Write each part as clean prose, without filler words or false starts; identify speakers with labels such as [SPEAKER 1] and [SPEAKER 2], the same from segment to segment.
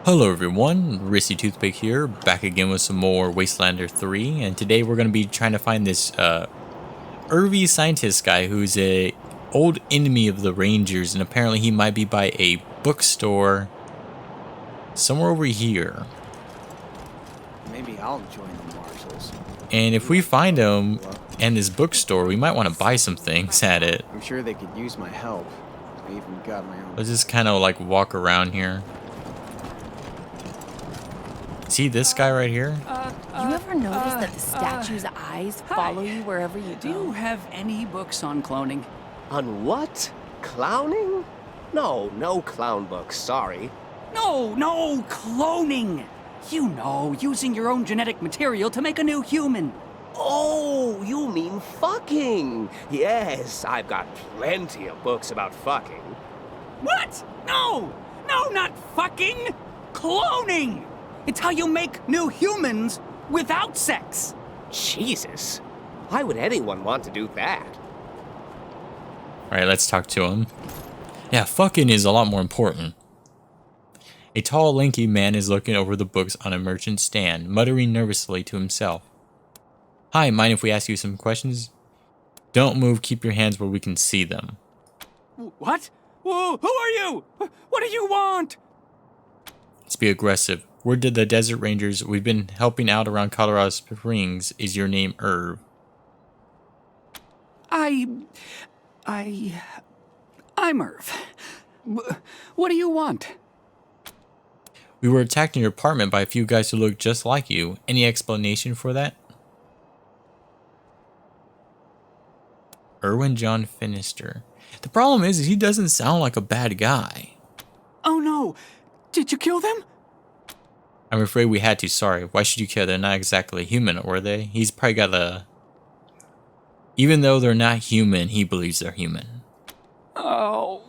[SPEAKER 1] Hello everyone, Risty Toothpick here, back again with some more Wastelander 3, and today we're going to be trying to find this Irvy scientist guy who's a old enemy of the Rangers, and apparently he might be by a bookstore somewhere over here.
[SPEAKER 2] Maybe I'll join the marshals.
[SPEAKER 1] And if we find him in this bookstore, we might want to buy some things at it.
[SPEAKER 2] I'm sure they could use my help. I even got my own.
[SPEAKER 1] Let's just kind of like walk around here. See this guy right here?
[SPEAKER 3] You ever notice that the statue's eyes follow you wherever you go?
[SPEAKER 4] Do you have any books on cloning?
[SPEAKER 5] On what? Clowning? No clown books, sorry.
[SPEAKER 4] No, cloning! You know, using your own genetic material to make a new human.
[SPEAKER 5] Oh, you mean fucking. Yes, I've got plenty of books about fucking.
[SPEAKER 4] What? No, not fucking! Cloning! It's how you make new humans without sex.
[SPEAKER 5] Jesus. Why would anyone want to do that?
[SPEAKER 1] Alright, let's talk to him. Yeah, fucking is a lot more important. A tall, lanky man is looking over the books on a merchant stand, muttering nervously to himself. Hi, mind if we ask you some questions? Don't move, keep your hands where we can see them.
[SPEAKER 4] What? Who are you? What do you want?
[SPEAKER 1] Let's be aggressive. Word to the Desert Rangers, we've been helping out around Colorado Springs. Is your name Irv?
[SPEAKER 4] I'm Irv. What do you want?
[SPEAKER 1] We were attacked in your apartment by a few guys who look just like you. Any explanation for that? Erwin John Finister. The problem is he doesn't sound like a bad guy.
[SPEAKER 4] Oh no! Did you kill them?
[SPEAKER 1] I'm afraid we had to, sorry. Why should you care? They're not exactly human, were they? He's probably got a... Even though they're not human, he believes they're human.
[SPEAKER 4] Oh,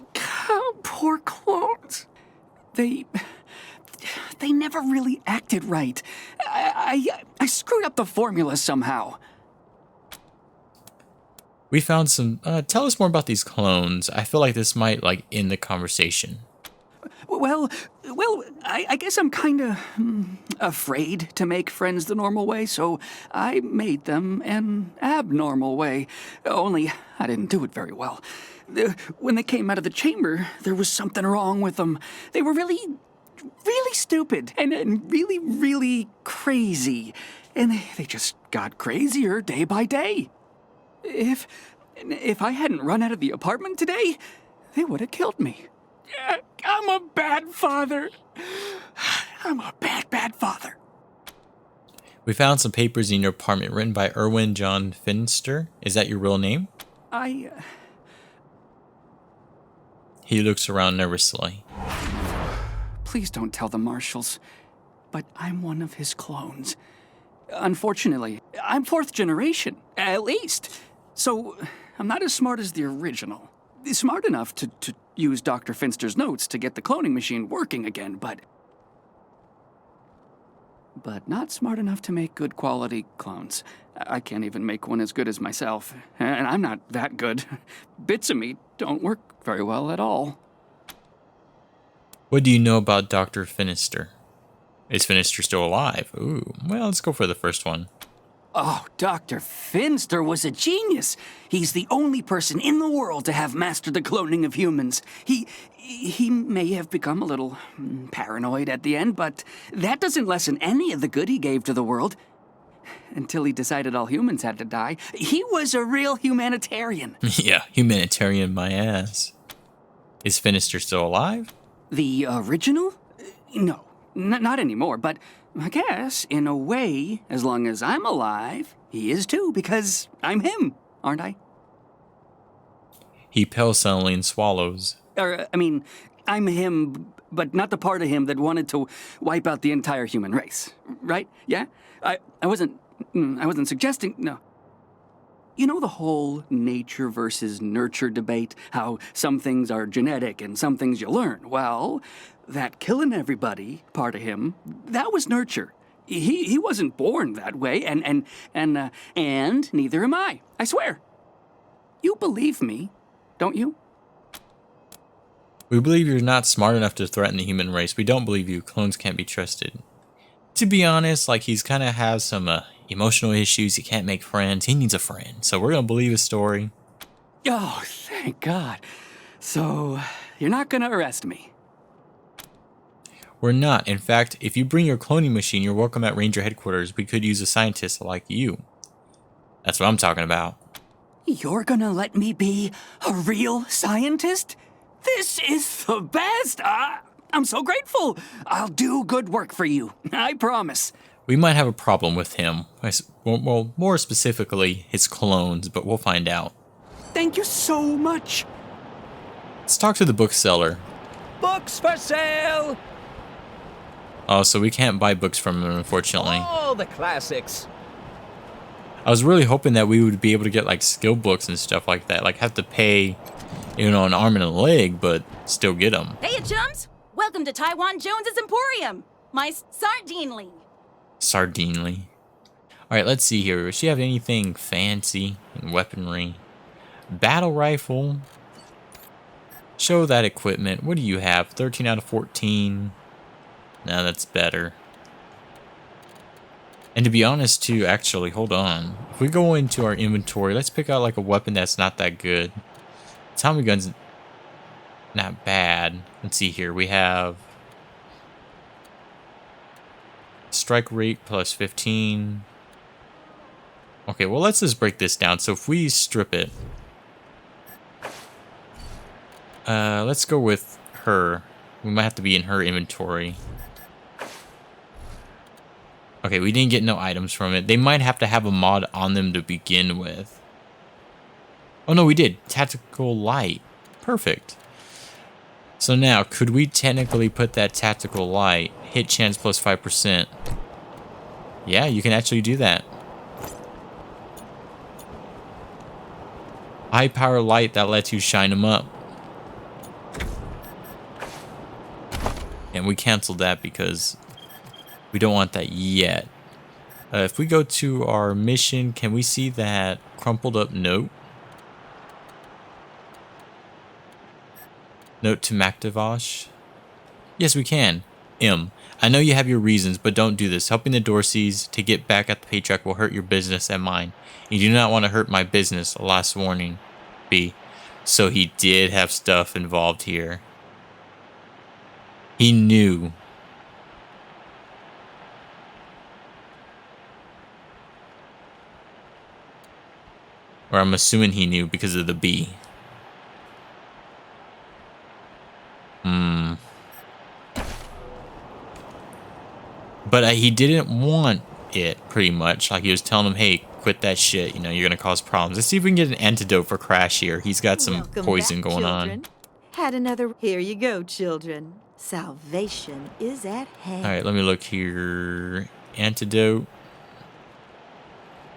[SPEAKER 4] poor clones. They never really acted right. I screwed up the formula somehow.
[SPEAKER 1] We found some... tell us more about these clones. I feel like this might, end the conversation.
[SPEAKER 4] Well, I guess I'm kind of afraid to make friends the normal way, so I made them an abnormal way. Only I didn't do it very well. When they came out of the chamber, there was something wrong with them. They were really stupid and really crazy. And they just got crazier day by day. If I hadn't run out of the apartment today, they would have killed me. I'm a bad father. I'm a bad father.
[SPEAKER 1] We found some papers in your apartment written by Erwin John Finster. Is that your real name? He looks around nervously.
[SPEAKER 4] Please don't tell the marshals, but I'm one of his clones. Unfortunately, I'm fourth generation, at least. So I'm not as smart as the original. Smart enough to use Dr. Finster's notes to get the cloning machine working again, but not smart enough to make good quality clones. I can't even make one as good as myself, and I'm not that good. Bits of me don't work very well at all.
[SPEAKER 1] What do you know about Dr. Finister? Is Finister still alive? Ooh, well, let's go for the first one.
[SPEAKER 4] Oh, Dr. Finster was a genius. He's the only person in the world to have mastered the cloning of humans. He may have become a little paranoid at the end, but that doesn't lessen any of the good he gave to the world. Until he decided all humans had to die. He was a real humanitarian.
[SPEAKER 1] Yeah, humanitarian my ass. Is Finister still alive?
[SPEAKER 4] The original? No, not anymore, but I guess, in a way, as long as I'm alive, he is too, because I'm him, aren't I?
[SPEAKER 1] He pales suddenly and swallows.
[SPEAKER 4] I'm him, but not the part of him that wanted to wipe out the entire human race, right? Yeah? I wasn't suggesting, no. You know the whole nature versus nurture debate? How some things are genetic and some things you learn? Well, that killing everybody part of him, that was nurture. He wasn't born that way, and neither am I swear. You believe me, don't you?
[SPEAKER 1] We believe you're not smart enough to threaten the human race. We don't believe you. Clones can't be trusted. To be honest, like he's kind of has some emotional issues. He can't make friends. He needs a friend. So we're going to believe his story.
[SPEAKER 4] Oh, thank God. So, you're not gonna arrest me?
[SPEAKER 1] We're not. In fact, if you bring your cloning machine, you're welcome at Ranger headquarters. We could use a scientist like you. That's what I'm talking about.
[SPEAKER 4] You're gonna let me be a real scientist? This is the best! I'm so grateful! I'll do good work for you, I promise.
[SPEAKER 1] We might have a problem with him. Well, more specifically, his clones, but we'll find out.
[SPEAKER 4] Thank you so much.
[SPEAKER 1] Let's talk to the bookseller.
[SPEAKER 5] Books for sale!
[SPEAKER 1] Oh, so we can't buy books from him, unfortunately.
[SPEAKER 5] All the classics.
[SPEAKER 1] I was really hoping that we would be able to get like skill books and stuff like that. Like have to pay, you know, an arm and a leg, but still get them.
[SPEAKER 6] Hey, chums! Welcome to Taiwan Jones's Emporium, my sardinely.
[SPEAKER 1] Sardinely. Alright, let's see here. Does she have anything fancy in weaponry? Battle rifle. Show that equipment. What do you have? 13 out of 14. No, that's better. And to be honest too, actually, hold on. If we go into our inventory, let's pick out like a weapon that's not that good. Tommy gun's not bad. Let's see here. We have strike rate plus 15. Okay, well let's just break this down. So if we strip it, let's go with her. We might have to be in her inventory. Okay, we didn't get no items from it. They might have to have a mod on them to begin with. Oh no, we did. Tactical light. Perfect. So now, could we technically put that tactical light, hit chance plus 5%? Yeah, you can actually do that. High power light that lets you shine them up. And we canceled that because we don't want that yet. If we go to our mission, can we see that crumpled up note? Note to Maktivosh. Yes, we can. M. I know you have your reasons, but don't do this. Helping the Dorseys to get back at the paycheck will hurt your business and mine. You do not want to hurt my business. Last warning. B. So he did have stuff involved here. He knew. Or I'm assuming he knew because of the B. But he didn't want it, pretty much. Like he was telling him, hey, quit that shit. You know, you're going to cause problems. Let's see if we can get an antidote for Crash here. He's got some
[SPEAKER 7] Welcome
[SPEAKER 1] poison
[SPEAKER 7] back,
[SPEAKER 1] going
[SPEAKER 7] children.
[SPEAKER 1] on.
[SPEAKER 7] Had another. Here you go, children. Salvation is at hand.
[SPEAKER 1] All right, let me look here. Antidote.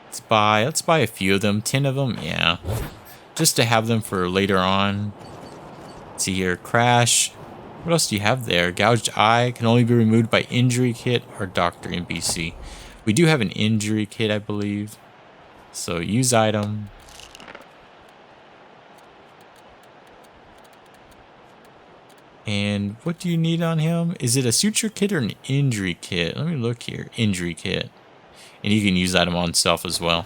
[SPEAKER 1] Let's buy a few of them. 10 of them, yeah. Just to have them for later on. Let's see here. Crash. What else do you have there? Gouged eye can only be removed by injury kit or doctor NPC. We do have an injury kit, I believe. So use item. And what do you need on him? Is it a suture kit or an injury kit? Let me look here. Injury kit. And you can use item on self as well.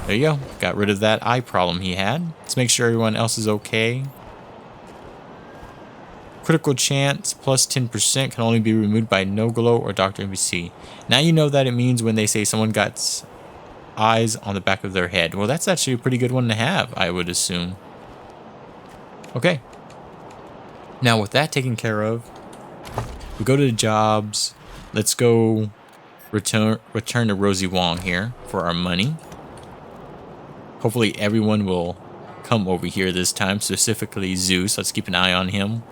[SPEAKER 1] There you go. Got rid of that eye problem he had. Let's make sure everyone else is okay. Critical chance plus 10% can only be removed by no glow or Dr. NPC. Now you know that it means when they say someone got eyes on the back of their head. Well, that's actually a pretty good one to have, I would assume. Okay. Now with that taken care of, we go to the jobs. Let's go return to Rosie Wong here for our money. Hopefully everyone will come over here this time, specifically Zeus. Let's keep an eye on him.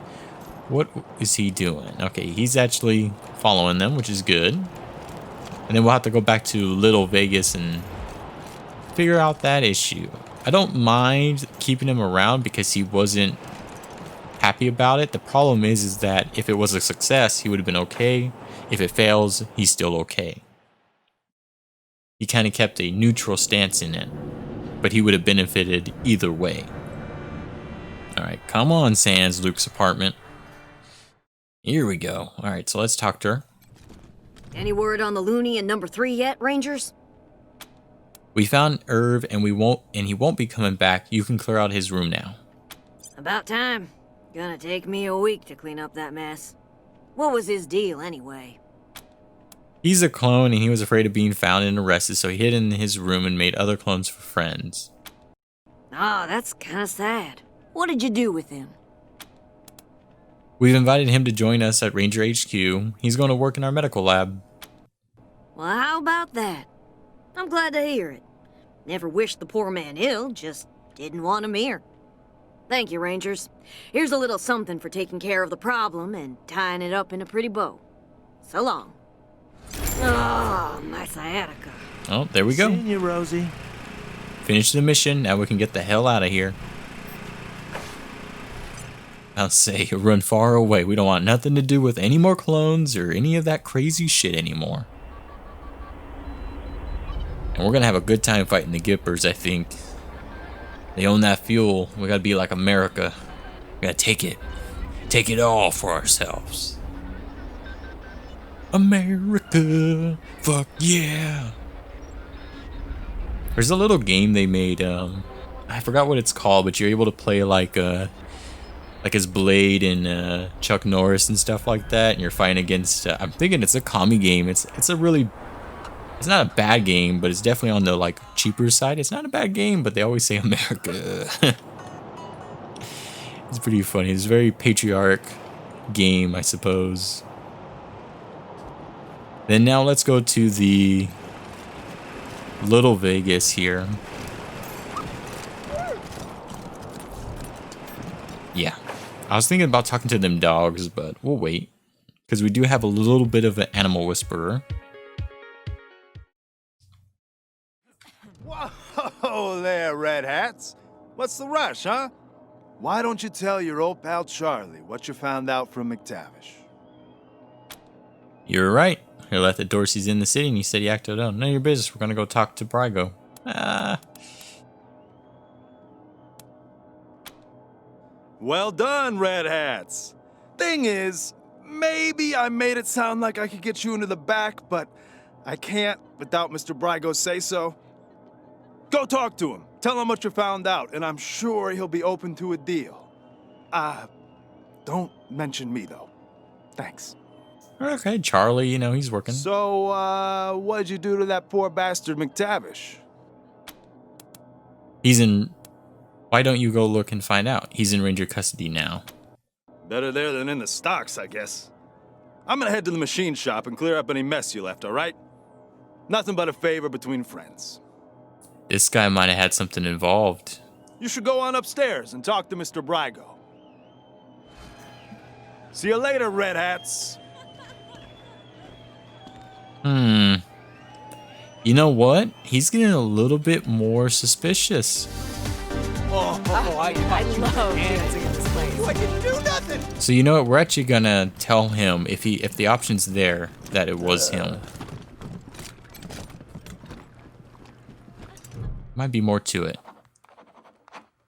[SPEAKER 1] What is he doing? Okay, he's actually following them, which is good. And then we'll have to go back to Little Vegas and figure out that issue. I don't mind keeping him around because he wasn't happy about it. The problem is that if it was a success, he would have been okay. If it fails, he's still okay. He kind of kept a neutral stance in it, but he would have benefited either way. Alright, come on, Sans, Luke's apartment. Here we go. Alright, so let's talk to her.
[SPEAKER 8] Any word on the loony in number 3 yet, Rangers?
[SPEAKER 1] We found Irv and he won't be coming back. You can clear out his room now.
[SPEAKER 8] About time. Gonna take me a week to clean up that mess. What was his deal, anyway?
[SPEAKER 1] He's a clone and he was afraid of being found and arrested, so he hid in his room and made other clones for friends.
[SPEAKER 8] Ah, that's kinda sad. What did you do with him?
[SPEAKER 1] We've invited him to join us at Ranger HQ. He's going to work in our medical lab.
[SPEAKER 8] Well, how about that? I'm glad to hear it. Never wished the poor man ill, just didn't want him here. Thank you, Rangers. Here's a little something for taking care of the problem and tying it up in a pretty bow. So long. Oh, my sciatica.
[SPEAKER 1] Oh, there we go.
[SPEAKER 9] Seeing you, Rosie.
[SPEAKER 1] Finish the mission. Now we can get the hell out of here. I'll say, run far away. We don't want nothing to do with any more clones or any of that crazy shit anymore. And we're gonna have a good time fighting the Gippers, I think. They own that fuel. We gotta be like America. We gotta take it. Take it all for ourselves. America. Fuck yeah. There's a little game they made, I forgot what it's called, but you're able to play like his Blade and Chuck Norris and stuff like that, and you're fighting against, I'm thinking it's a commie game. It's not a bad game, but it's definitely on the like cheaper side. It's not a bad game, but they always say America. It's pretty funny. It's a very patriotic game, I suppose. Then now let's go to the Little Vegas here. Yeah. I was thinking about talking to them dogs, but we'll wait. Because we do have a little bit of an animal whisperer.
[SPEAKER 9] Whoa there, Red Hats. What's the rush, huh? Why don't you tell your old pal Charlie what you found out from McTavish?
[SPEAKER 1] You're right. He left the Dorseys in the city and he said he acted out. None of your business. We're going to go talk to Brygo.
[SPEAKER 9] Well done, Red Hats. Thing is, maybe I made it sound like I could get you into the back, but I can't without Mr. Brygo's say-so. Go talk to him. Tell him what you found out, and I'm sure he'll be open to a deal. Don't mention me, though. Thanks.
[SPEAKER 1] Okay, Charlie, you know, he's working.
[SPEAKER 9] So, what'd you do to that poor bastard McTavish?
[SPEAKER 1] He's in... Why don't you go look and find out? He's in Ranger custody now.
[SPEAKER 9] Better there than in the stocks, I guess. I'm gonna head to the machine shop and clear up any mess you left, all right? Nothing but a favor between friends.
[SPEAKER 1] This guy might have had something involved.
[SPEAKER 9] You should go on upstairs and talk to Mr. Brygo. See you later, Red Hats.
[SPEAKER 1] You know what? He's getting a little bit more suspicious.
[SPEAKER 2] I love dancing in this place.
[SPEAKER 9] I can do nothing.
[SPEAKER 1] So you know what? We're actually gonna tell him if the option's there that it was him. Might be more to it.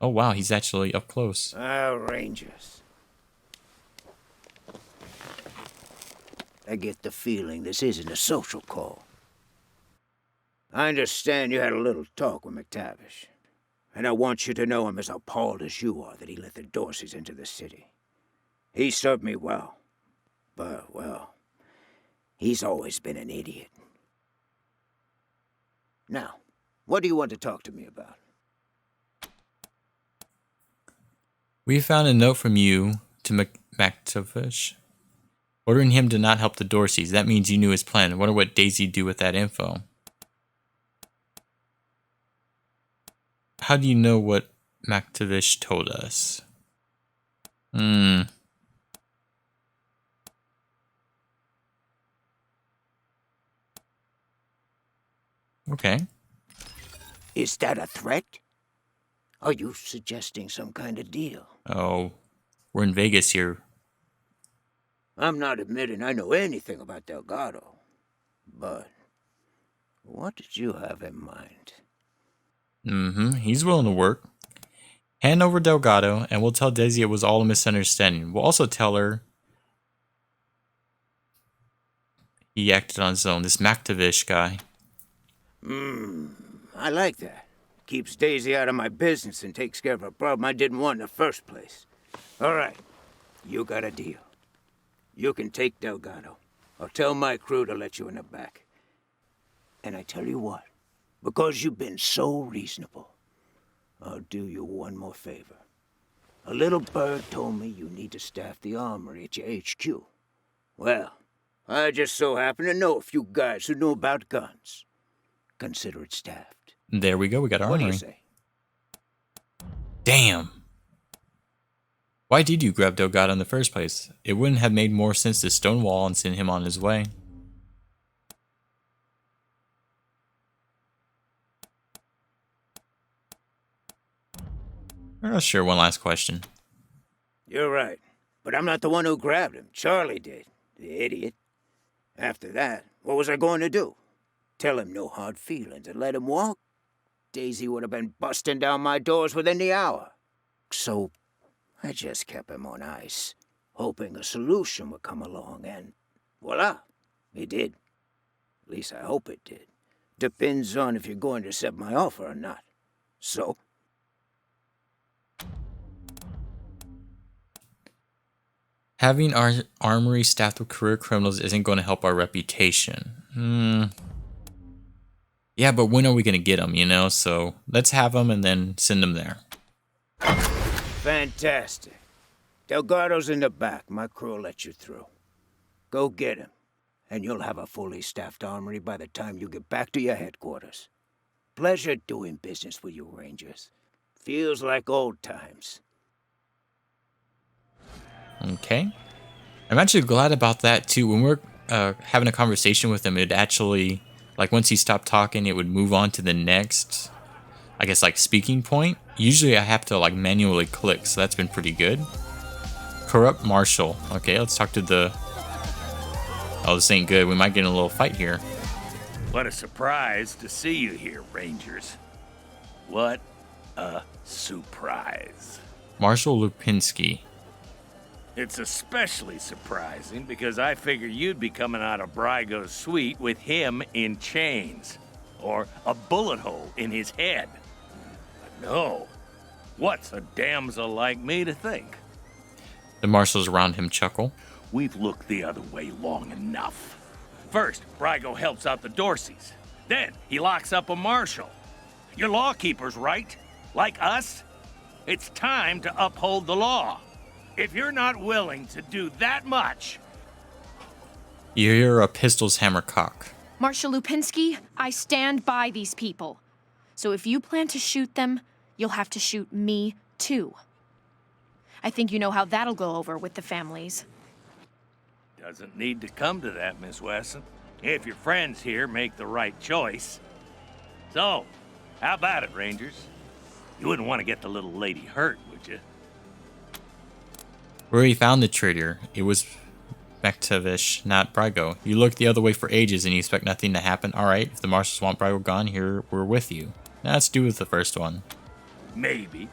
[SPEAKER 1] Oh wow, he's actually up close.
[SPEAKER 10] Rangers. I get the feeling this isn't a social call. I understand you had a little talk with McTavish, and I want you to know I'm as appalled as you are that he let the Dorseys into the city. He served me well, but, well, he's always been an idiot. Now, what do you want to talk to me about?
[SPEAKER 1] We found a note from you to McTavish, ordering him to not help the Dorseys. That means you knew his plan. I wonder what Daisy'd do with that info. How do you know what McTavish told us? Okay.
[SPEAKER 10] Is that a threat? Are you suggesting some kind of deal?
[SPEAKER 1] Oh, we're in Vegas here.
[SPEAKER 10] I'm not admitting I know anything about Delgado, but what did you have in mind?
[SPEAKER 1] He's willing to work. Hand over Delgado, and we'll tell Daisy it was all a misunderstanding. We'll also tell her he acted on his own. This Maktavish guy.
[SPEAKER 10] I like that. Keeps Daisy out of my business and takes care of a problem I didn't want in the first place. All right, you got a deal. You can take Delgado. I'll tell my crew to let you in the back. And I tell you what, because you've been so reasonable, I'll do you one more favor. A little bird told me you need to staff the armory at your HQ. Well, I just so happen to know a few guys who know about guns. Consider it staffed.
[SPEAKER 1] There we go. We got our
[SPEAKER 10] What do
[SPEAKER 1] armory.
[SPEAKER 10] you say?
[SPEAKER 1] Damn. Why did you grab Delgado in the first place? It wouldn't have made more sense to stonewall and send him on his way. Sure, one last question.
[SPEAKER 10] You're right. But I'm not the one who grabbed him. Charlie did. The idiot. After that, what was I going to do? Tell him no hard feelings and let him walk? Daisy would have been busting down my doors within the hour. So, I just kept him on ice, hoping a solution would come along, and voila, it did. At least I hope it did. Depends on if you're going to accept my offer or not. So?
[SPEAKER 1] Having our armory staffed with career criminals isn't going to help our reputation. Yeah, but when are we going to get them, you know? So let's have them and then send them there.
[SPEAKER 10] Fantastic. Delgado's in the back. My crew will let you through. Go get him, and you'll have a fully staffed armory by the time you get back to your headquarters. Pleasure doing business with you, Rangers. Feels like old times.
[SPEAKER 1] Okay. I'm actually glad about that, too. When we're having a conversation with him, it actually, like, once he stopped talking, it would move on to the next, I guess, like, speaking point. Usually I have to, like, manually click, so that's been pretty good. Corrupt Marshal. Okay, let's talk to the... Oh, this ain't good. We might get in a little fight here.
[SPEAKER 11] What a surprise to see you here, Rangers. What a surprise.
[SPEAKER 1] Marshal Lupinski.
[SPEAKER 11] It's especially surprising because I figured you'd be coming out of Brygo's suite with him in chains. Or a bullet hole in his head. But no. What's a damsel like me to think?
[SPEAKER 1] The marshals around him chuckle.
[SPEAKER 11] We've looked the other way long enough. First, Brygo helps out the Dorseys. Then, he locks up a marshal. You're lawkeepers, right? Like us? It's time to uphold the law. If you're not willing to do that much...
[SPEAKER 1] You hear a pistol's hammer cock.
[SPEAKER 12] Marshal Lupinski, I stand by these people. So if you plan to shoot them, you'll have to shoot me, too. I think you know how that'll go over with the families.
[SPEAKER 11] Doesn't need to come to that, Miss Wesson. If your friends here make the right choice. So, how about it, Rangers? You wouldn't want to get the little lady hurt, would you?
[SPEAKER 1] Where he found the traitor, it was Maktavish, not Brygo. You looked the other way for ages and you expect nothing to happen. Alright, if the marshals want Brygo gone, here we're with you. Now let's do with the first one.
[SPEAKER 11] Maybe.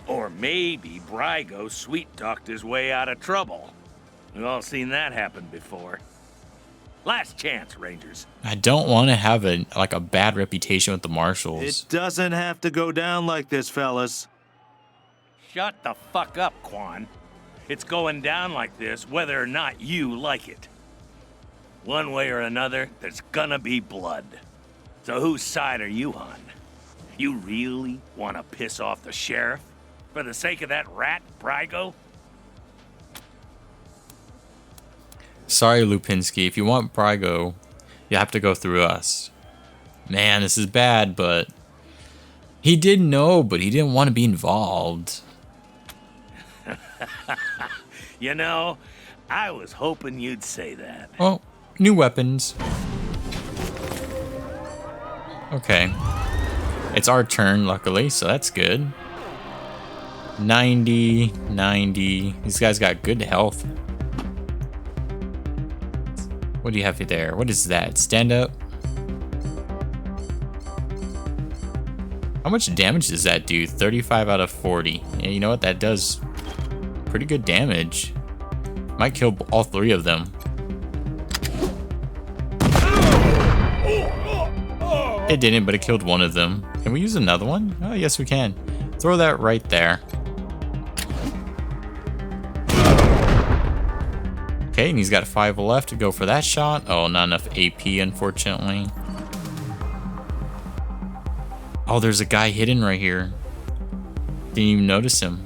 [SPEAKER 11] Or maybe Brygo sweet-talked his way out of trouble. We've all seen that happen before. Last chance, Rangers.
[SPEAKER 1] I don't want to have a bad reputation with the marshals.
[SPEAKER 13] It doesn't have to go down like this, fellas.
[SPEAKER 11] Shut the fuck up, Quan. It's going down like this whether or not you like it. One way or another, there's gonna be blood. So whose side are you on? You really want to piss off the sheriff? For the sake of that rat, Brygo?
[SPEAKER 1] Sorry, Lupinski. If you want Brygo, you have to go through us. Man, this is bad, but... He did know, but he didn't want to be involved.
[SPEAKER 11] You know, I was hoping you'd say that.
[SPEAKER 1] Well, new weapons. Okay. It's our turn, luckily, so that's good. 90, 90. These guys got good health. What do you have there? What is that? Stand up? How much damage does that do? 35 out of 40. Yeah, you know what? That does pretty good damage. Might kill all three of them. It didn't, but it killed one of them. Can we use another one? Oh, yes, we can. Throw that right there. Okay, and he's got 5 left to go for that shot. Oh, not enough AP, unfortunately. Oh, there's a guy hidden right here. Didn't even notice him.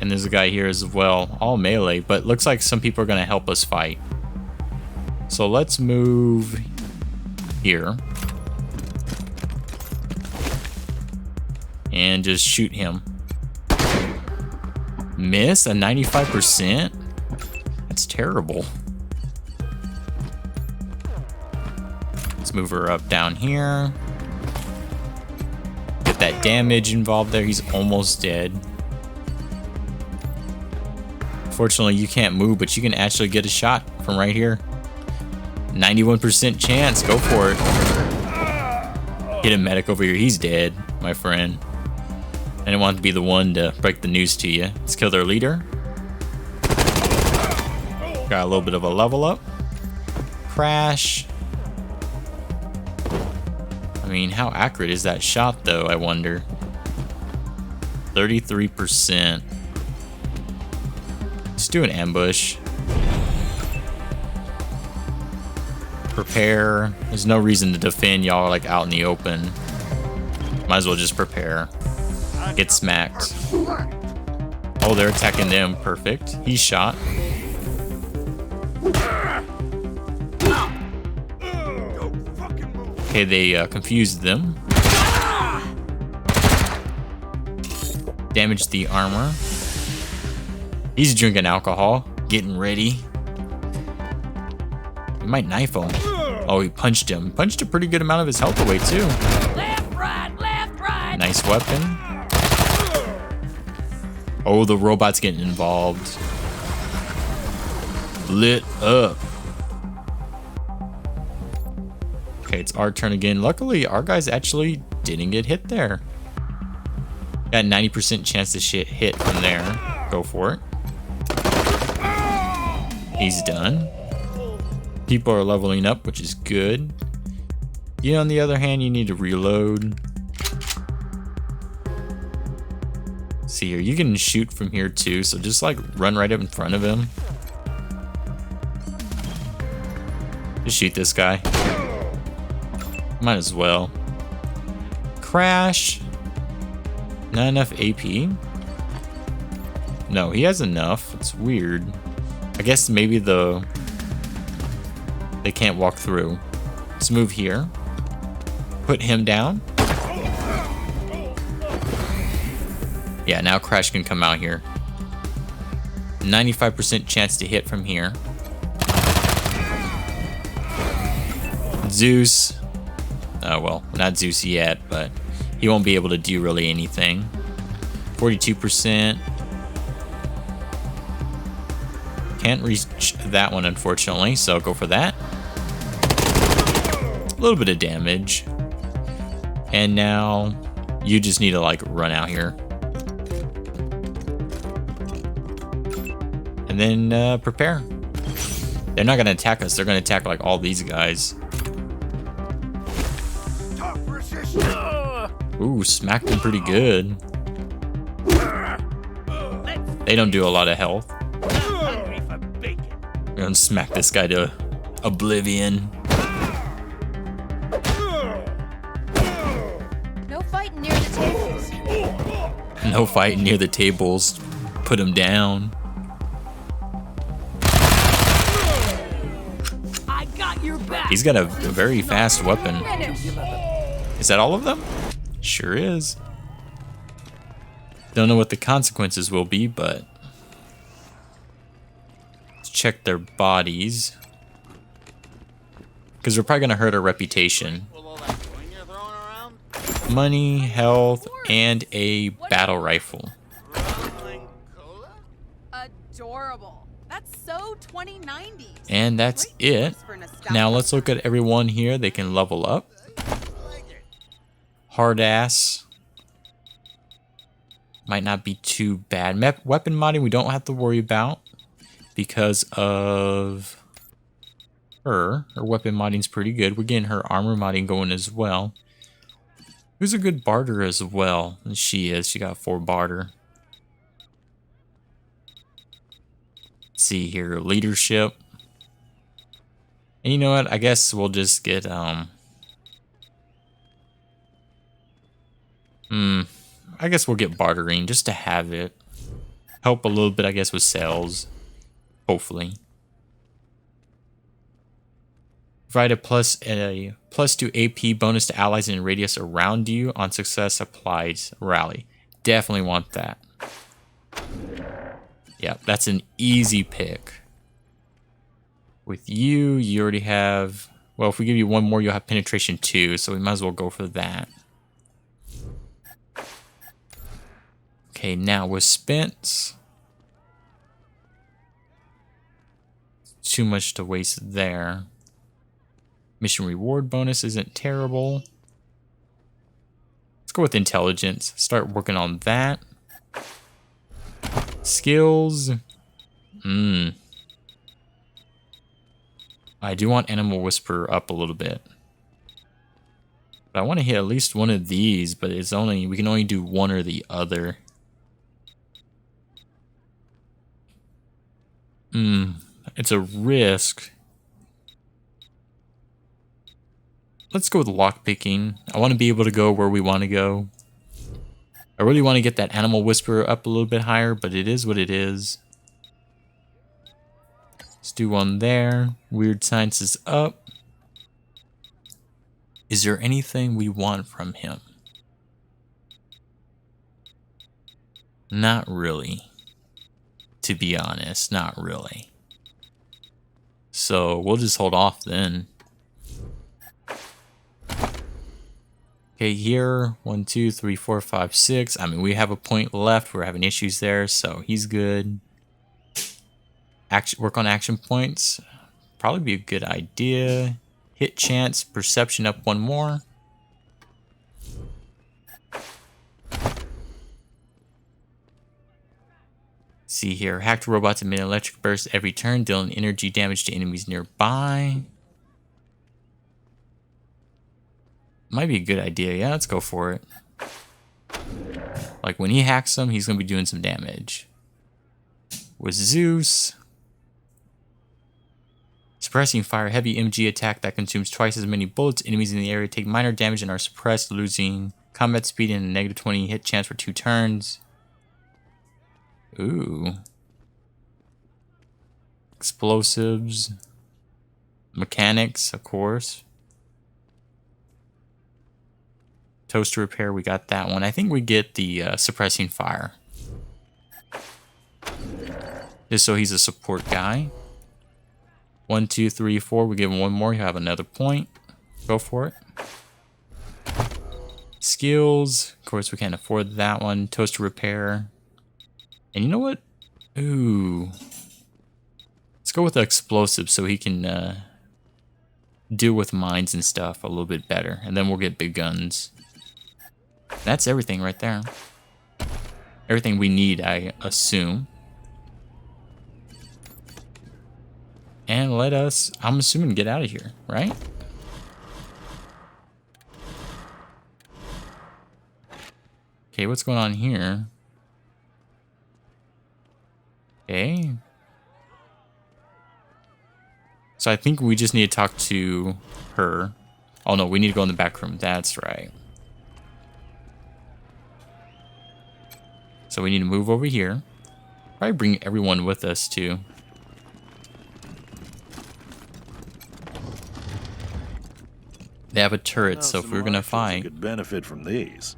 [SPEAKER 1] And there's a guy here as well. All melee, but looks like some people are going to help us fight. So let's move here. And just shoot him. Miss a 95%? That's terrible. Let's move her up down here. Get that damage involved there. He's almost dead. Fortunately, you can't move, but you can actually get a shot from right here. 91% chance. Go for it. Hit a medic over here. He's dead, my friend. I didn't want to be the one to break the news to you. Let's kill their leader. Got a little bit of a level up. Crash. I mean, how accurate is that shot, though, I wonder? 33%. Let's do an ambush. Prepare. There's no reason to defend. Y'all are like out in the open. Might as well just prepare. Get smacked. Oh, they're attacking them. Perfect. He's shot. Okay, they confused them. Damaged the armor. He's drinking alcohol. Getting ready. He might knife him. Oh, he punched him. Punched a pretty good amount of his health away, too.
[SPEAKER 6] Left, right.
[SPEAKER 1] Nice weapon. Oh, the robot's getting involved. Lit up. Okay, it's our turn again. Luckily, our guys actually didn't get hit there. Got 90% chance to hit from there. Go for it. He's done. People are leveling up, which is good. You, on the other hand, you need to reload. See here, you can shoot from here too, so just like run right up in front of him. Just shoot this guy. Might as well. Crash. Not enough AP. No, he has enough. It's weird. I guess maybe they can't walk through. Let's move here. Put him down. Yeah, now Crash can come out here. 95% chance to hit from here. Zeus. Oh, well, not Zeus yet, but he won't be able to do really anything. 42%. Can't reach that one, unfortunately, so go for that. A little bit of damage. And now you just need to, like, run out here. And then prepare. They're not going to attack us. They're going to attack, like, all these guys. Ooh, smacked him pretty good. They don't do a lot of health. We're gonna smack this guy to oblivion.
[SPEAKER 3] No fighting near the tables.
[SPEAKER 1] No fighting near the tables. Put him down.
[SPEAKER 6] I got your back.
[SPEAKER 1] He's got a very fast weapon. Is that all of them? Sure is. Don't know what the consequences will be, but let's check their bodies. Because they're probably going to hurt our reputation. Money, health, and a battle rifle.
[SPEAKER 3] Adorable. That's so 2090s.
[SPEAKER 1] And that's it. Now let's look at everyone here. They can level up. hard ass. Might not be too bad. Weapon modding we don't have to worry about because of her. Her weapon modding's pretty good. We're getting her armor modding going as well. Who's a good barter as well? She is. She got 4 barter. Let's see here. Leadership. And you know what? I guess we'll just get I guess we'll get bartering just to have it. Help a little bit, I guess, with sales. Hopefully. Provide a plus 2 AP bonus to allies in radius around you on success applied rally. Definitely want that. Yeah, that's an easy pick. With you, you already have... Well, if we give you one more, you'll have penetration 2, so we might as well go for that. Okay, now with Spence... Too much to waste there. Mission reward bonus isn't terrible. Let's go with intelligence. Start working on that. Skills. I do want Animal Whisperer up a little bit. But I want to hit at least one of these, but it's only we can only do one or the other. It's a risk. Let's go with lockpicking. I want to be able to go where we want to go. I really want to get that Animal Whisperer up a little bit higher, but it is what it is. Let's do one there. Weird Science is up. Is there anything we want from him? Not really. To be honest, not really. So we'll just hold off then. Okay, here, 1, 2, 3, 4, 5, 6. I mean, we have a point left. We're having issues there, so he's good. Work on action points. Probably be a good idea. Hit chance, perception up 1 more. See here, hacked robots emit electric bursts every turn, dealing energy damage to enemies nearby. Might be a good idea. Yeah, let's go for it. Like when he hacks them, he's going to be doing some damage. With Zeus. Suppressing fire. Heavy MG attack that consumes twice as many bullets. Enemies in the area take minor damage and are suppressed, losing combat speed and a negative 20 hit chance for 2 turns. Ooh. Explosives. Mechanics, of course. Toaster repair, we got that one. I think we get the suppressing fire. Just so he's a support guy. 1, 2, 3, 4. We give him 1 more. He'll have another point. Go for it. Skills. Of course, we can't afford that one. Toaster repair. And you know what? Ooh. Let's go with the explosive so he can deal with mines and stuff a little bit better. And then we'll get big guns. That's everything right there. Everything we need, I assume. And let us, I'm assuming, get out of here, right? Okay, what's going on here? Okay. So I think we just need to talk to her. Oh no, we need to go in the back room. That's right. So we need to move over here. Probably bring everyone with us too. They have a turret, so if we're gonna fight,
[SPEAKER 13] could benefit from these.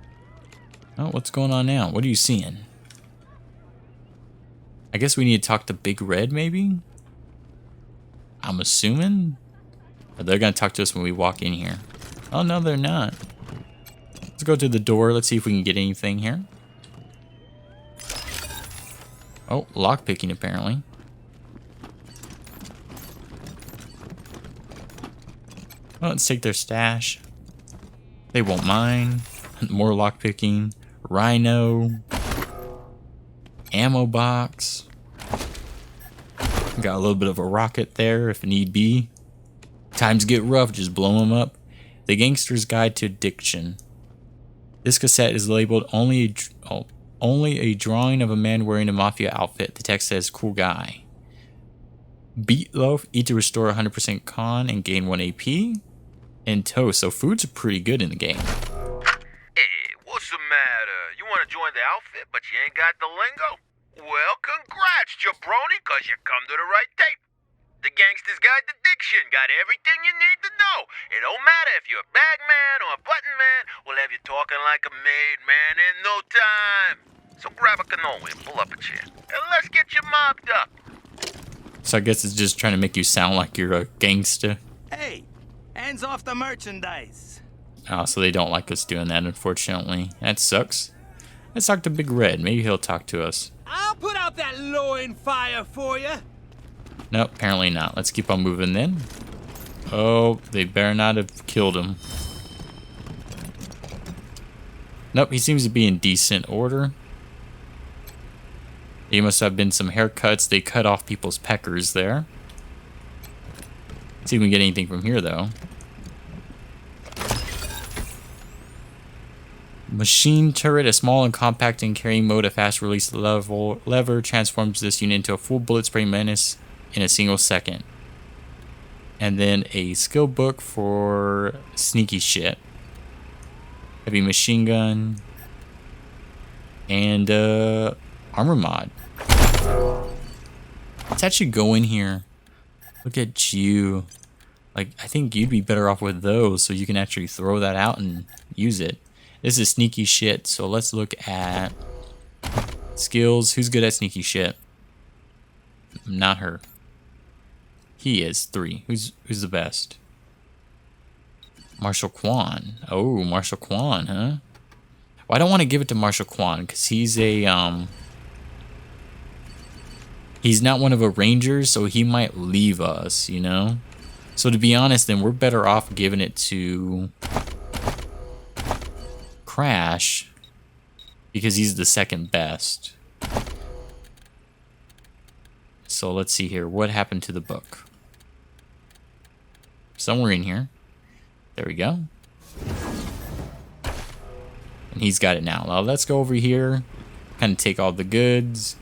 [SPEAKER 1] Oh, what's going on now? What are you seeing? I guess we need to talk to Big Red, maybe? I'm assuming? Or they're gonna talk to us when we walk in here. Oh, no, they're not. Let's go to the door. Let's see if we can get anything here. Oh, lockpicking, apparently. Well, let's take their stash. They won't mind. More lockpicking. Rhino. Ammo box. Got a little bit of a rocket there if need be. Times get rough, just blow them up. The Gangster's Guide to Addiction. This cassette is labeled only a drawing of a man wearing a mafia outfit. The text says, cool guy. Beet loaf, eat to restore 100% con and gain 1 AP. And toast, so foods are pretty good in the game.
[SPEAKER 14] Hey, what's the matter? You want to join the outfit, but you ain't got the lingo? Well, congrats, jabroni, cause you come to the right tape. The Gangster's Guide to Diction got everything you need to know. It don't matter if you're a bag man or a button man, we'll have you talking like a made man in no time. So grab a cannoli and pull up a chair, and let's get you mobbed up.
[SPEAKER 1] So I guess it's just trying to make you sound like you're a gangster.
[SPEAKER 15] Hey, hands off the merchandise.
[SPEAKER 1] Oh, so they don't like us doing that, unfortunately. That sucks. Let's talk to Big Red. Maybe he'll talk to us.
[SPEAKER 15] I'll put out that loin fire for you.
[SPEAKER 1] Nope, apparently not. Let's keep on moving then. Oh, they better not have killed him. Nope, he seems to be in decent order. There must have been some haircuts. They cut off people's peckers there. Let's see if we can get anything from here, though. Machine turret, a small and compact in carrying mode. A fast release lever transforms this unit into a full bullet spray menace in a single second. And then a skill book for sneaky shit. Heavy machine gun. And armor mod. Let's actually go in here. Look at you. Like, I think you'd be better off with those so you can actually throw that out and use it. This is sneaky shit, so let's look at skills. Who's good at sneaky shit? Not her. He is 3. Who's the best? Marshall Quan. Oh, Marshall Quan, huh? Well, I don't want to give it to Marshall Quan because he's a he's not one of a rangers, so he might leave us, you know? So to be honest, then we're better off giving it to Crash because he's the second best. So let's see here. What happened to the book? Somewhere in here. There we go. And he's got it now. Now let's go over here. Kind of take all the goods.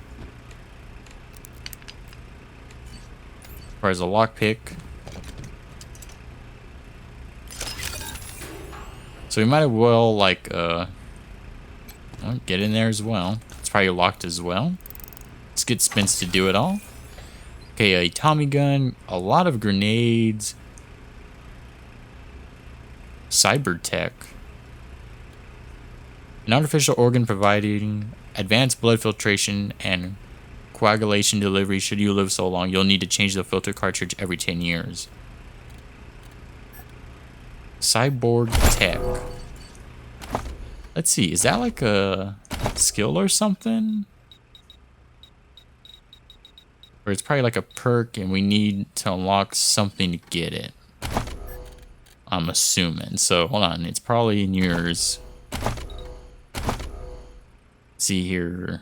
[SPEAKER 1] As far as a lockpick. So we might as well, like, get in there as well. It's probably locked as well. Let's get Spence to do it all. Okay, a Tommy gun, a lot of grenades. Cyber tech. An artificial organ providing advanced blood filtration and coagulation delivery. Should you live so long, you'll need to change the filter cartridge every 10 years. Cyborg tech. Let's see, is that like a skill or something? Or it's probably like a perk and we need to unlock something to get it. I'm assuming. So hold on, it's probably in yours. Let's see here.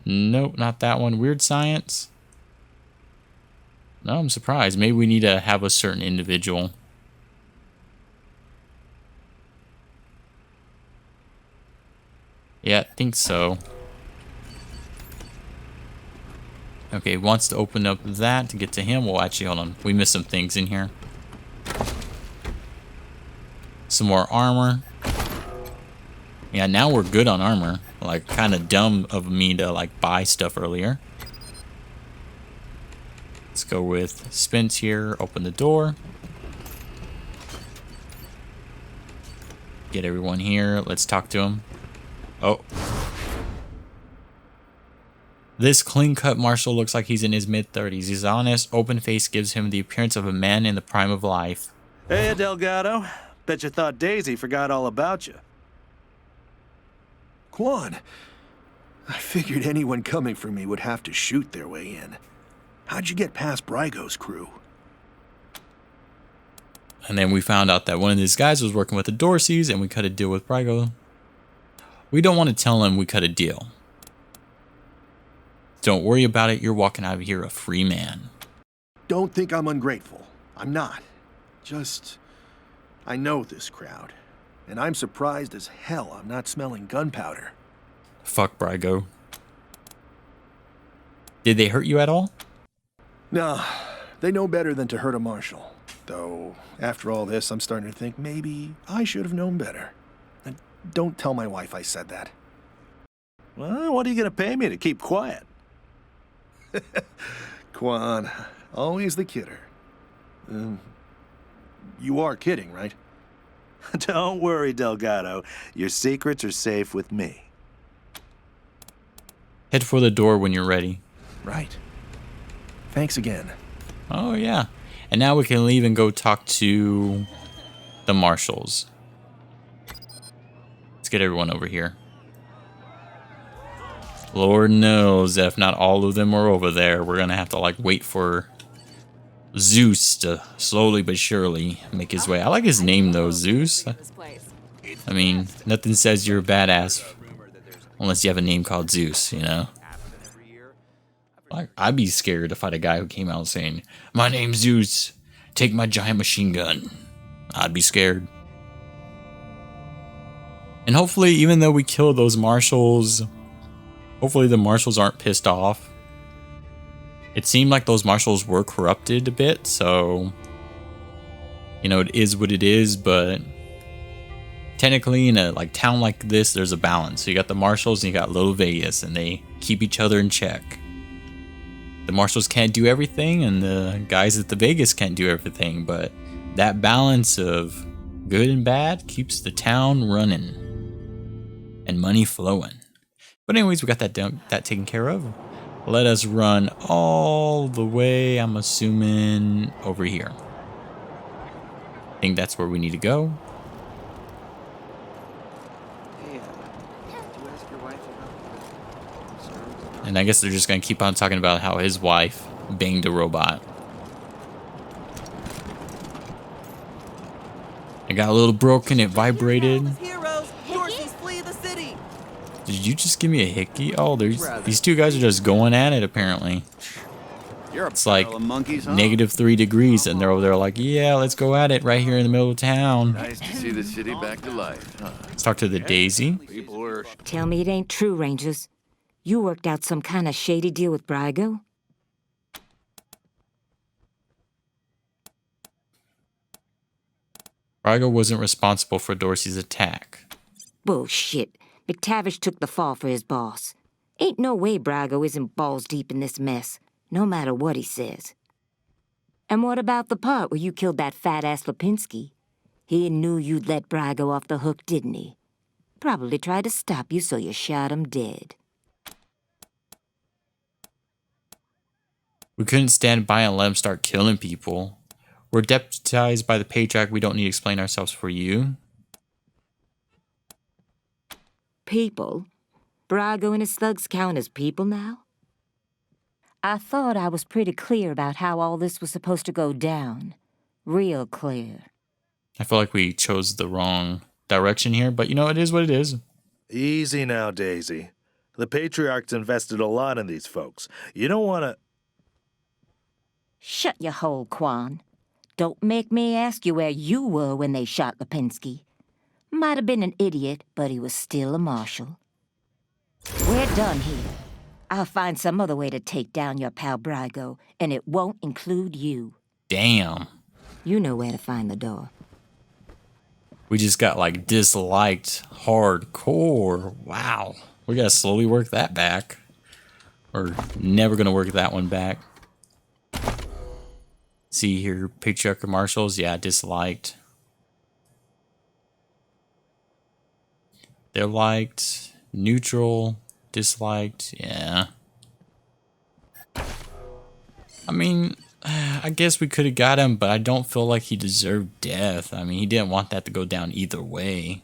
[SPEAKER 1] Nope, not that one. Weird science. No, I'm surprised. Maybe we need to have a certain individual. Yeah, I think so. Okay, wants to open up that to get to him. Well, actually, hold on. We missed some things in here. Some more armor. Yeah, now we're good on armor. Like, kind of dumb of me to, like, buy stuff earlier. Let's go with Spence here. Open the door. Get everyone here. Let's talk to him. Oh. This clean-cut marshal looks like he's in his mid-30s. He's honest, open face gives him the appearance of a man in the prime of life.
[SPEAKER 13] Hey, Delgado. Bet you thought Daisy forgot all about you.
[SPEAKER 16] Quan, I figured anyone coming for me would have to shoot their way in. How'd you get past Brygo's crew?
[SPEAKER 1] And then we found out that one of these guys was working with the Dorseys, and we cut a deal with Brygo. We don't want to tell him we cut a deal. Don't worry about it. You're walking out of here a free man.
[SPEAKER 16] Don't think I'm ungrateful. I'm not. Just, I know this crowd. And I'm surprised as hell I'm not smelling gunpowder.
[SPEAKER 1] Fuck Brygo. Did they hurt you at all?
[SPEAKER 16] No, they know better than to hurt a marshal. Though, after all this, I'm starting to think maybe I should have known better. And don't tell my wife I said that.
[SPEAKER 13] Well, what are you going to pay me to keep quiet?
[SPEAKER 16] Quan, always the kidder. You are kidding, right?
[SPEAKER 13] Don't worry, Delgado. Your secrets are safe with me.
[SPEAKER 1] Head for the door when you're ready.
[SPEAKER 16] Right. Thanks again.
[SPEAKER 1] Oh, yeah. And now we can leave and go talk to the marshals. Let's get everyone over here. Lord knows if not all of them are over there, we're gonna have to like wait for Zeus to slowly but surely make his way. I like his name though, Zeus. I mean, nothing says you're a badass unless you have a name called Zeus, you know? Like, I'd be scared to fight a guy who came out saying, "My name's Zeus, take my giant machine gun." I'd be scared. And hopefully, even though we kill those marshals, hopefully the marshals aren't pissed off. It seemed like those marshals were corrupted a bit, so, you know, it is what it is, but technically in a like town like this, there's a balance. So you got the marshals and you got Little Vegas, and they keep each other in check. The marshals can't do everything, and the guys at the Vegas can't do everything, but that balance of good and bad keeps the town running and money flowing. But anyways, we got that taken care of. Let us run all the way, I'm assuming, over here. I think that's where we need to go.
[SPEAKER 2] Hey, did you ask your wife about the concerns?
[SPEAKER 1] And I guess they're just going to keep on talking about how his wife banged a robot. It got a little broken, it vibrated.
[SPEAKER 17] Heroes, Dorseys flee the city.
[SPEAKER 1] Did you just give me a hickey? Oh, these two guys are just going at it, apparently. It's like -3 degrees, and they're over there like, yeah, let's go at it right here in the middle of town.
[SPEAKER 18] Nice to see the city back to life, huh?
[SPEAKER 1] Let's talk to the Daisy.
[SPEAKER 19] Tell me it ain't true, Rangers. You worked out some kind of shady deal with Brygo?
[SPEAKER 1] Brygo wasn't responsible for Dorsey's attack.
[SPEAKER 19] Bullshit. McTavish took the fall for his boss. Ain't no way Brygo isn't balls deep in this mess, no matter what he says. And what about the part where you killed that fat-ass Lipinski? He knew you'd let Brygo off the hook, didn't he? Probably tried to stop you, so you shot him dead.
[SPEAKER 1] We couldn't stand by and let him start killing people. We're deputized by the patriarch. We don't need to explain ourselves for you.
[SPEAKER 19] People? Brygo and his thugs count as people now? I thought I was pretty clear about how all this was supposed to go down. Real clear.
[SPEAKER 1] I feel like we chose the wrong direction here, but you know, it is what it is.
[SPEAKER 13] Easy now, Daisy. The Patriarch's invested a lot in these folks. You don't want to...
[SPEAKER 19] Shut your hole, Quan. Don't make me ask you where you were when they shot Lipinski. Might have been an idiot, but he was still a marshal. We're done here. I'll find some other way to take down your pal Brygo, and it won't include you.
[SPEAKER 1] Damn.
[SPEAKER 19] You know where to find the door.
[SPEAKER 1] We just got like disliked hardcore. Wow. We gotta slowly work that back. We're never gonna work that one back. See here, Patriarch of Marshals, yeah, disliked. They're liked, neutral, disliked, yeah. I mean, I guess we could have got him, but I don't feel like he deserved death. I mean, he didn't want that to go down either way.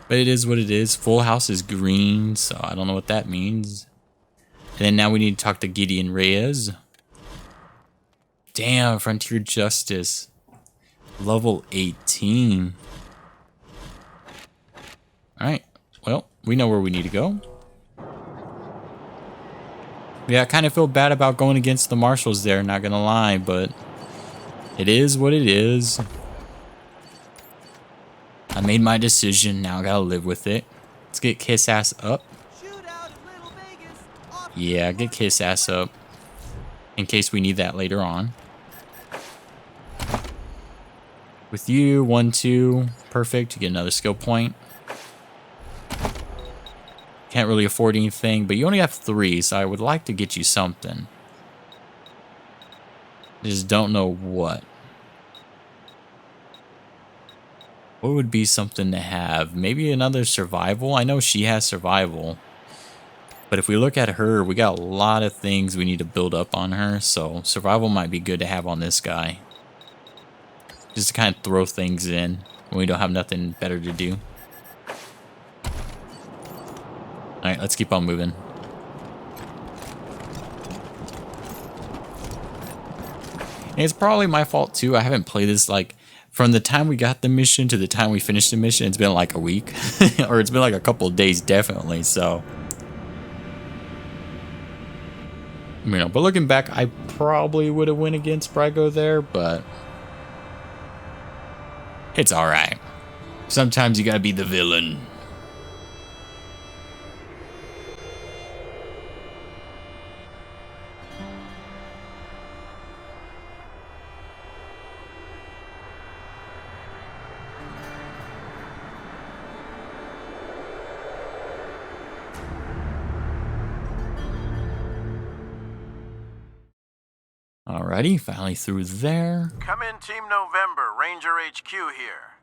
[SPEAKER 1] But it is what it is. Full House is green, so I don't know what that means. And then now we need to talk to Gideon Reyes. Damn, Frontier Justice. Level 18. Alright, well, we know where we need to go. Yeah, I kind of feel bad about going against the marshals there, not gonna lie, but it is what it is. I made my decision, now I gotta live with it. Let's get Kiss Ass up. Yeah, get Kiss Ass up. In case we need that later on. With you, 1, 2, perfect. You get another skill point. Can't really afford anything, but you only have 3, so I would like to get you something. Just don't know what. What would be something to have? Maybe another survival? I know she has survival. But if we look at her, we got a lot of things we need to build up on her, so survival might be good to have on this guy. Just to kind of throw things in when we don't have nothing better to do. Alright, let's keep on moving. And it's probably my fault too. I haven't played this like from the time we got the mission to the time we finished the mission. It's been like a week. Or it's been like a couple of days definitely, so. You know, but looking back, I probably would have went against Brago there, but it's alright. Sometimes you gotta be the villain. Alrighty, finally through there.
[SPEAKER 14] Come in, Team November, Ranger HQ here.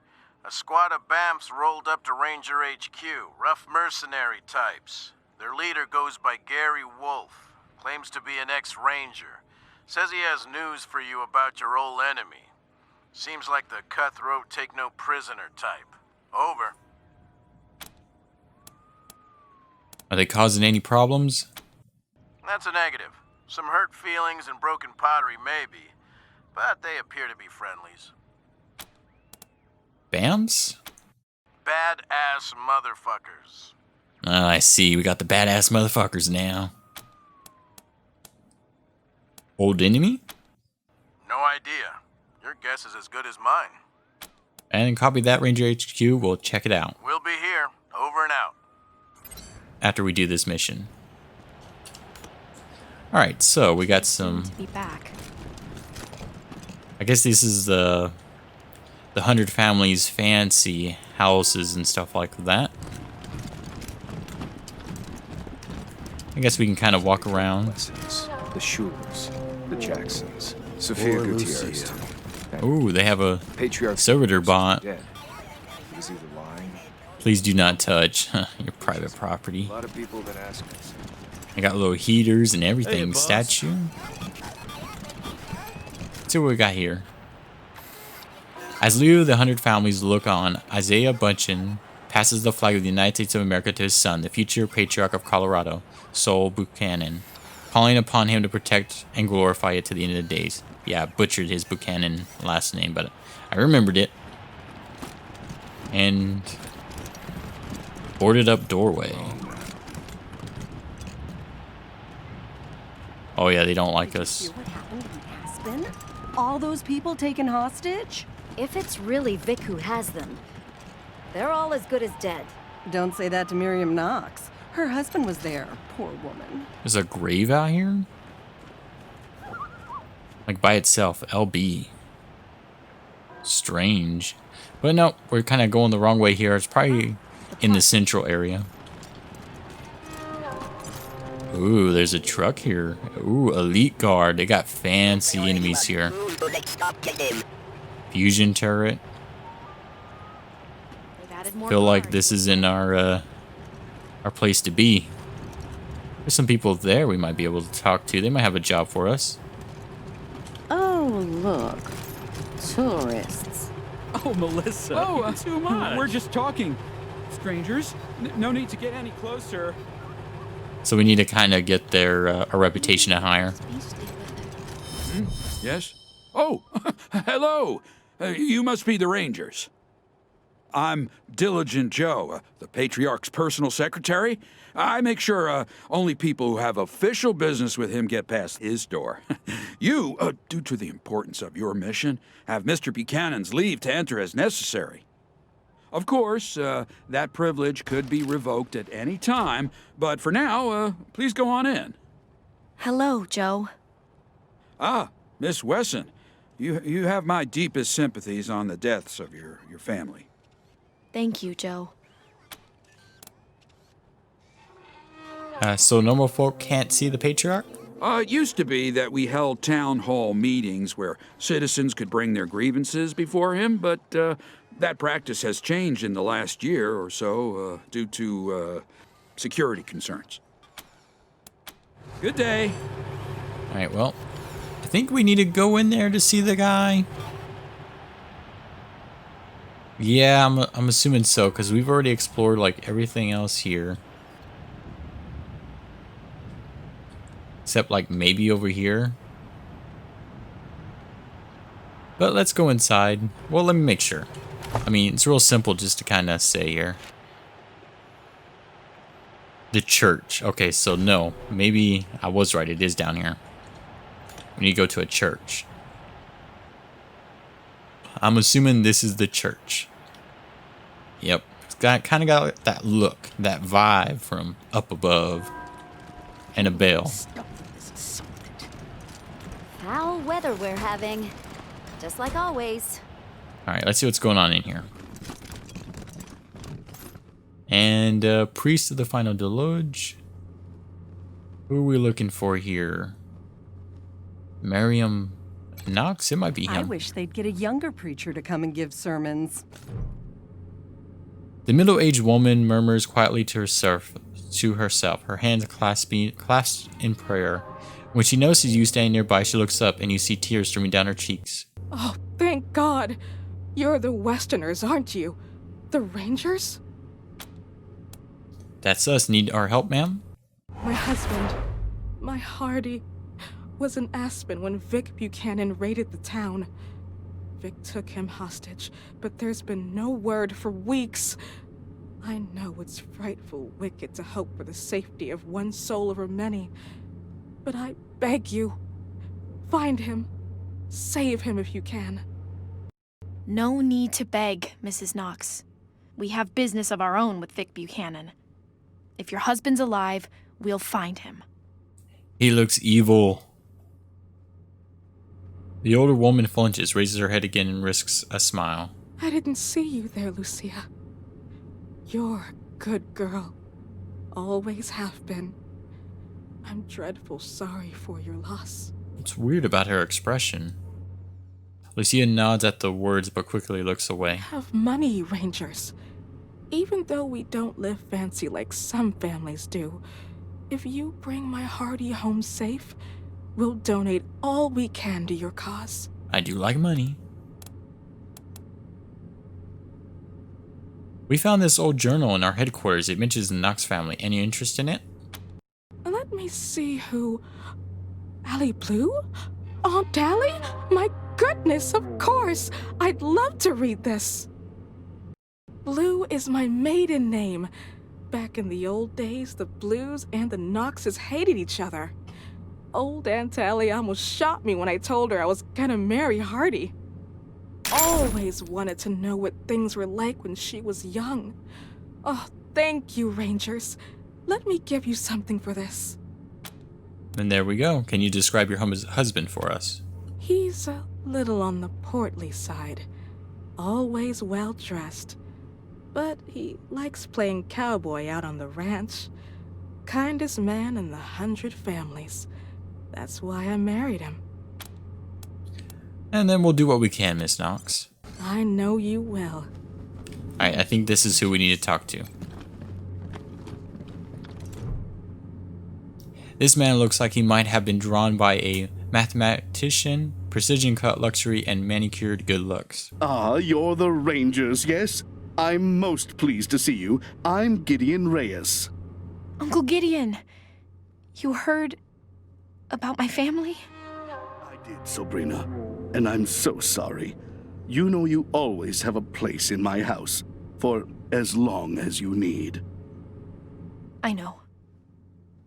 [SPEAKER 14] A squad of BAMFs rolled up to Ranger HQ, rough mercenary types. Their leader goes by Gary Wolf, claims to be an ex-Ranger. Says he has news for you about your old enemy. Seems like the cutthroat take-no-prisoner type. Over.
[SPEAKER 1] Are they causing any problems?
[SPEAKER 14] That's a negative. Some hurt feelings and broken pottery maybe, but they appear to be friendlies.
[SPEAKER 1] BAMs?
[SPEAKER 14] Badass motherfuckers.
[SPEAKER 1] Oh, I see. We got the badass motherfuckers now. Old enemy?
[SPEAKER 14] No idea. Your guess is as good as mine.
[SPEAKER 1] And copy that, Ranger HQ. We'll check it out.
[SPEAKER 14] We'll be here. Over and out.
[SPEAKER 1] After we do this mission. Alright, so we got some...
[SPEAKER 12] To be back.
[SPEAKER 1] I guess this is the 100 Families fancy houses and stuff like that. I guess we can kind of walk around.
[SPEAKER 2] The Schulers, the Jacksons, Sophia Gutierrez.
[SPEAKER 1] Ooh, they have a servitor bot.
[SPEAKER 2] Was either lying.
[SPEAKER 1] Please do not touch your private property.
[SPEAKER 2] A lot of people have been asking us.
[SPEAKER 1] I got little heaters and everything.
[SPEAKER 2] Hey,
[SPEAKER 1] Statue. Let's see what we got here. As leader of the 100 Families look on, Isaiah Bunchen passes the flag of the United States of America to his son, the future patriarch of Colorado, Sol Buchanan, calling upon him to protect and glorify it to the end of the days. Yeah, I butchered his Buchanan last name, but I remembered it. And boarded up doorway. Oh yeah, they don't like us.
[SPEAKER 20] What happened in Aspen? All those people taken hostage?
[SPEAKER 8] If it's really Vic who has them, they're all as good as dead.
[SPEAKER 20] Don't say that to Miriam Knox. Her husband was there, poor woman.
[SPEAKER 1] There's a grave out here? Like by itself, LB. Strange. But no, we're kind of going the wrong way here. It's probably in the central area. Ooh, there's a truck here. Ooh, Elite Guard. They got fancy enemies here. Fusion turret. Feel like this is in our place to be. There's some people there we might be able to talk to. They might have a job for us.
[SPEAKER 20] Oh, look. Tourists.
[SPEAKER 21] Oh, Melissa.
[SPEAKER 22] Oh,
[SPEAKER 21] too much.
[SPEAKER 22] We're just talking. Strangers. No need to get any closer.
[SPEAKER 1] So we need to kind of get their a reputation higher.
[SPEAKER 22] Yes? Oh, hello. You must be the Rangers. I'm Diligent Joe, the Patriarch's personal secretary. I make sure only people who have official business with him get past his door. You, due to the importance of your mission, have Mr. Buchanan's leave to enter as necessary. Of course, that privilege could be revoked at any time, but for now, please go on in.
[SPEAKER 12] Hello, Joe.
[SPEAKER 22] Ah, Miss Wesson, you have my deepest sympathies on the deaths of your family.
[SPEAKER 12] Thank you, Joe.
[SPEAKER 1] So normal folk can't see the Patriarch?
[SPEAKER 22] It used to be that we held town hall meetings where citizens could bring their grievances before him, but that practice has changed in the last year or so due to security concerns. Good day.
[SPEAKER 1] All right, well, I think we need to go in there to see the guy. Yeah, I'm assuming so, because we've already explored like everything else here. Except like maybe over here. But let's go inside. Well, let me make sure. I mean, it's real simple just to kind of say here. The church. Okay, so no. Maybe I was right. It is down here. We need to go to a church. I'm assuming this is the church. Yep. It's kind of got that look, that vibe from up above. And a bell.
[SPEAKER 6] Foul weather we're having. Just like always.
[SPEAKER 1] Alright, let's see what's going on in here. And Priest of the Final Deluge. Who are we looking for here? Miriam Knox? It might be him.
[SPEAKER 20] I wish they'd get a younger preacher to come and give sermons.
[SPEAKER 1] The middle-aged woman murmurs quietly to herself, her hands clasped in prayer. When she notices you standing nearby, she looks up and you see tears streaming down her cheeks.
[SPEAKER 4] Oh, thank God. You're the Westerners, aren't you? The Rangers?
[SPEAKER 1] That's us. Need our help, ma'am?
[SPEAKER 4] My husband, my Hardy, was in Aspen when Vic Buchanan raided the town. Vic took him hostage, but there's been no word for weeks. I know it's frightful wicked to hope for the safety of one soul over many, but I beg you, find him. Save him if you can.
[SPEAKER 12] No need to beg, Mrs. Knox. We have business of our own with Vic Buchanan. If your husband's alive, we'll find him.
[SPEAKER 1] He looks evil. The older woman flinches, raises her head again, and risks a smile.
[SPEAKER 4] I didn't see you there, Lucia. You're a good girl. Always have been. I'm dreadful sorry for your loss.
[SPEAKER 1] What's weird about her expression? Lucia nods at the words but quickly looks away.
[SPEAKER 4] Have money, Rangers. Even though we don't live fancy like some families do, if you bring my Hardy home safe, we'll donate all we can to your cause.
[SPEAKER 1] I do like money. We found this old journal in our headquarters. It mentions the Knox family. Any interest in it?
[SPEAKER 4] Let me see who... Allie Blue? Aunt Allie? My goodness, of course! I'd love to read this. Blue is my maiden name. Back in the old days, the Blues and the Knoxes hated each other. Old Aunt Allie almost shot me when I told her I was gonna marry Hardy. Always wanted to know what things were like when she was young. Oh, thank you, Rangers. Let me give you something for this.
[SPEAKER 1] And there we go. Can you describe your husband for us?
[SPEAKER 4] He's a little on the portly side. Always well dressed. But he likes playing cowboy out on the ranch. Kindest man in the 100 families. That's why I married him.
[SPEAKER 1] And then we'll do what we can, Miss Knox.
[SPEAKER 4] I know you will.
[SPEAKER 1] Alright, I think this is who we need to talk to. This man looks like he might have been drawn by a mathematician, precision cut luxury, and manicured good looks.
[SPEAKER 21] Ah, you're the Rangers, yes? I'm most pleased to see you. I'm Gideon Reyes.
[SPEAKER 12] Uncle Gideon, you heard about my family?
[SPEAKER 21] did, Sabrina, and I'm so sorry. You know you always have a place in my house, for as long as you need.
[SPEAKER 12] I know.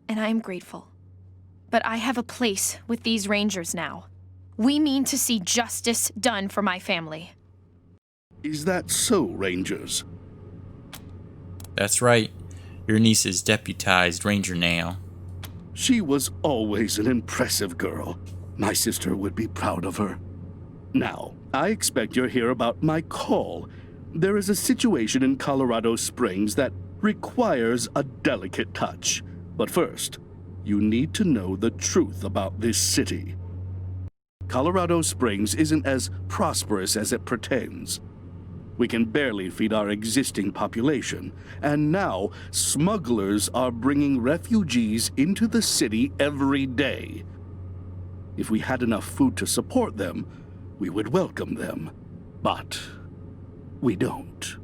[SPEAKER 12] And I am grateful. But I have a place with these Rangers now. We mean to see justice done for my family.
[SPEAKER 21] Is that so, Rangers?
[SPEAKER 1] That's right. Your niece is deputized Ranger now.
[SPEAKER 21] She was always an impressive girl. My sister would be proud of her. Now, I expect you're here about my call. There is a situation in Colorado Springs that requires a delicate touch. But first, you need to know the truth about this city. Colorado Springs isn't as prosperous as it pretends. We can barely feed our existing population, and now smugglers are bringing refugees into the city every day. If we had enough food to support them, we would welcome them. But we don't.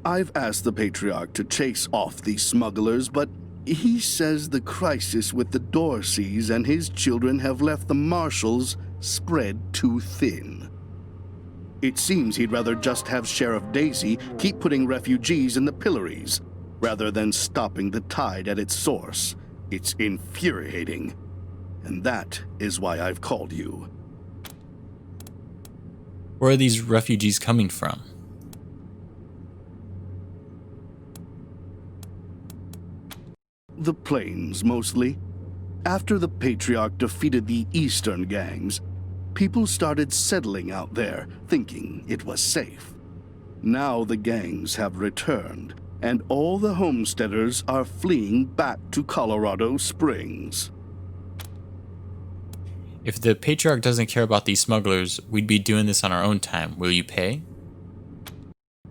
[SPEAKER 21] I've asked the Patriarch to chase off these smugglers, but he says the crisis with the Dorseys and his children have left the Marshals spread too thin. It seems he'd rather just have Sheriff Daisy keep putting refugees in the pillories, rather than stopping the tide at its source. It's infuriating. And that is why I've called you.
[SPEAKER 1] Where are these refugees coming from?
[SPEAKER 21] The plains, mostly. After the Patriarch defeated the eastern gangs, people started settling out there, thinking it was safe. Now the gangs have returned, and all the homesteaders are fleeing back to Colorado Springs.
[SPEAKER 1] If the Patriarch doesn't care about these smugglers, we'd be doing this on our own time. Will you pay?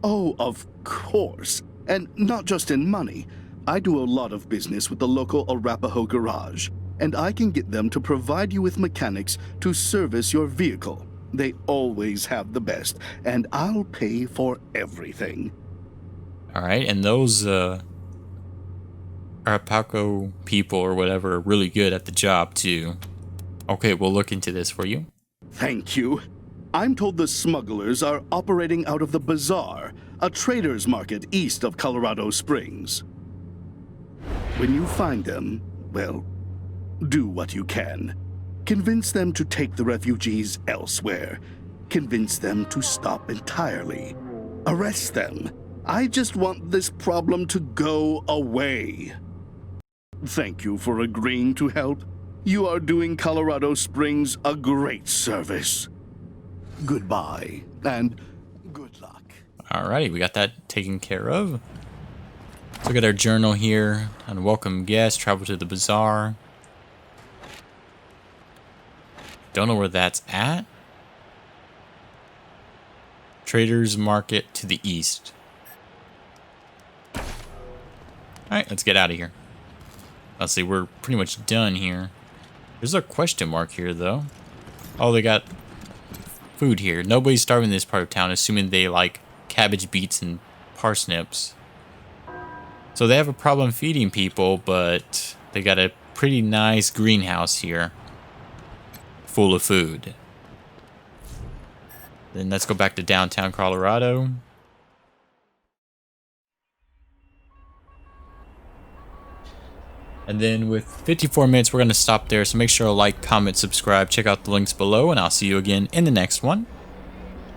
[SPEAKER 21] Oh, of course. And not just in money. I do a lot of business with the local Arapaho garage, and I can get them to provide you with mechanics to service your vehicle. They always have the best, and I'll pay for everything.
[SPEAKER 1] Alright, and those Arapaho people or whatever are really good at the job too. Okay, we'll look into this for you.
[SPEAKER 21] Thank you. I'm told the smugglers are operating out of the Bazaar, a trader's market east of Colorado Springs. When you find them, well, do what you can. Convince them to take the refugees elsewhere. Convince them to stop entirely. Arrest them. I just want this problem to go away. Thank you for agreeing to help. You are doing Colorado Springs a great service. Goodbye, and good luck.
[SPEAKER 1] Alrighty, we got that taken care of. Let's look at our journal here. Unwelcome guest, travel to the bazaar. Don't know where that's at. Traders Market to the east. Alright, let's get out of here. Let's see, we're pretty much done here. There's a question mark here, though. Oh, they got food here. Nobody's starving in this part of town, assuming they like cabbage, beets, and parsnips. So they have a problem feeding people, but they got a pretty nice greenhouse here full of food. Then let's go back to downtown Colorado. And then with 54 minutes, we're going to stop there. So make sure to like, comment, subscribe, check out the links below, and I'll see you again in the next one.